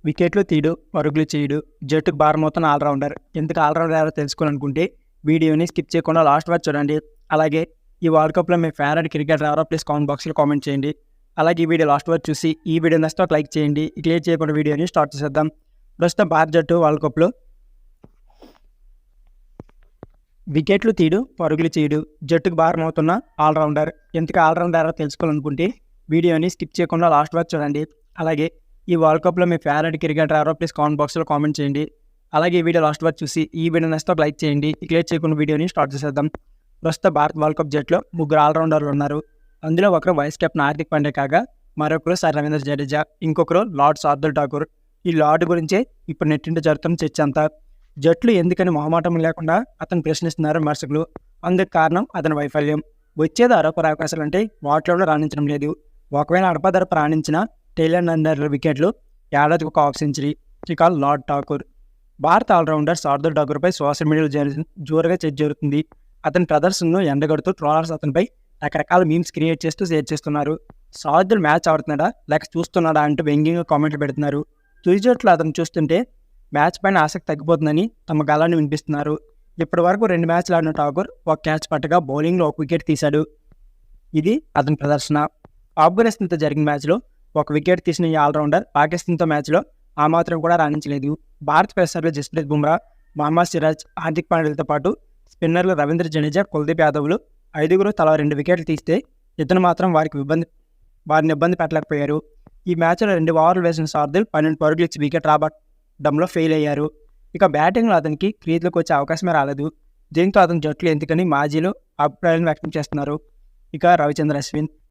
వికెట్లు తీయడు, పరుగులు చేయడు, జట్టుకు భారమవుతున్న ఆల్రౌండర్. ఎందుకు ఆల్రౌండర్ ఎవరో తెలుసుకోవాలనుకుంటే వీడియోని స్కిప్ చేయకుండా లాస్ట్ వరకు చూడండి. అలాగే ఈ వరల్డ్ కప్లో మీ ఫేవరెట్ క్రికెటర్ ఎవరో ప్లీజ్ కామెంట్ బాక్స్లో కామెంట్ చేయండి. అలాగే ఈ వీడియో లాస్ట్ వరకు చూసి ఈ వీడియో నచ్చితే ఒక లైక్ చేయండి. ఇక లేట్ చేయకుండా వీడియోని స్టార్ట్ చేసేద్దాం. ప్రస్తుతం భారత జట్టు వరల్డ్ కప్లో వికెట్లు తీయడు, పరుగులు చేయడు, జట్టుకు భారమవుతున్న ఆల్రౌండర్. ఎందుకు ఆల్రౌండర్ ఎవరో తెలుసుకోవాలనుకుంటే వీడియోని స్కిప్ చేయకుండా లాస్ట్ వరకు చూడండి. అలాగే ఈ వరల్డ్ కప్లో మీ ఫేవరెట్ క్రికెటర్ ఎవరో ప్లీజ్ కామెంట్ బాక్స్లో కామెంట్ చేయండి. అలాగే ఈ వీడియో లాస్ట్ వరకు చూసి ఈ వీడియో నచ్చితే ఒక లైక్ చేయండి. ఇక లేట్ చేయకుండా వీడియోని స్టార్ట్ చేసేద్దాం. ప్రస్తుతం భారత్ వరల్డ్ కప్ జట్టులో ముగ్గురు ఆల్రౌండర్లు ఉన్నారు. అందులో ఒకరు వైస్ కెప్టెన్ హార్దిక్ పాండ్యా కాగా మరొకరు సర్ రవీంద్ర జడేజా, ఇంకొకరు లార్డ్ శార్దుల్ ఠాకూర్. ఈ లార్డ్ గురించే ఇప్పుడు నెట్టింట జరుగుతున్న చర్చ అంతా. జట్లు ఎందుకని మొహమాటం లేకుండా అతను ప్రశ్నిస్తున్నారు విమర్శకులు. అందుకు కారణం అతని వైఫల్యం. వచ్చేది అరపర అవకాశాలు అంటే వాటిలో రాణించడం లేదు. ఒకవేళ అడపదరప రాణించిన టైలర్ నందర్ వికెట్లు, ఏడాదికి ఒక హాఫ్ సెంచరీ. ఇక లార్డ్ ఠాకూర్. భారత ఆల్రౌండర్ శార్దుల్ ఠాకూర్పై సోషల్ మీడియాలో జోరుగా చర్చ జరుగుతుంది. అతని ప్రదర్శనను ఎండగడుతూ ట్రోలర్స్ అతనిపై రకరకాల మీమ్స్ క్రియేట్ చేస్తూ షేర్ చేస్తున్నారు. శార్దుల్ మ్యాచ్ ఆడుతున్నాడా లేక చూస్తున్నాడా అంటూ వ్యంగ్యంగా కామెంట్లు పెడుతున్నారు. తుది జట్లు అతను చూస్తుంటే మ్యాచ్ పైన ఆసక్తి తగ్గిపోతుందని తమ గలాన్ని వినిపిస్తున్నారు. ఇప్పటి వరకు 2 మ్యాచ్లు ఆడిన ఠాకూర్ ఒక క్యాచ్ పట్టగా బౌలింగ్లో ఒక వికెట్ తీశాడు. ఇది అతని ప్రదర్శన. ఆఫ్ఘనిస్తాన్తో జరిగిన మ్యాచ్లో ఒక వికెట్ తీసిన ఈ ఆల్రౌండర్ పాకిస్తాన్తో మ్యాచ్లో ఆ మాత్రం కూడా రాణించలేదు. భారత పేసర్లు జస్ప్రీత్ బుమ్రా, మహమ్మద్ సిరాజ్, హార్దిక్ పాండ్యాలతో పాటు స్పిన్నర్లు రవీంద్ర జడేజా, కుల్దీప్ యాదవ్లు 5గురు తలా 2 వికెట్లు తీస్తే ఇతను మాత్రం వారిని ఇబ్బంది పెట్టలేకపోయారు. ఈ మ్యాచ్లో 2 ఓవర్లు వేసిన శార్దుల్ 12 పరుగులు ఇచ్చి వికెట్ రాబట్టడంలో ఫెయిల్ అయ్యారు. ఇక బ్యాటింగ్లో అతనికి క్రీజ్లోకి వచ్చే అవకాశమే రాలేదు. దీంతో అతని జట్లు ఎందుకని మాజీలు అభిప్రాయాలను వ్యక్తం చేస్తున్నారు. ఇక రవిచంద్ర అశ్విన్.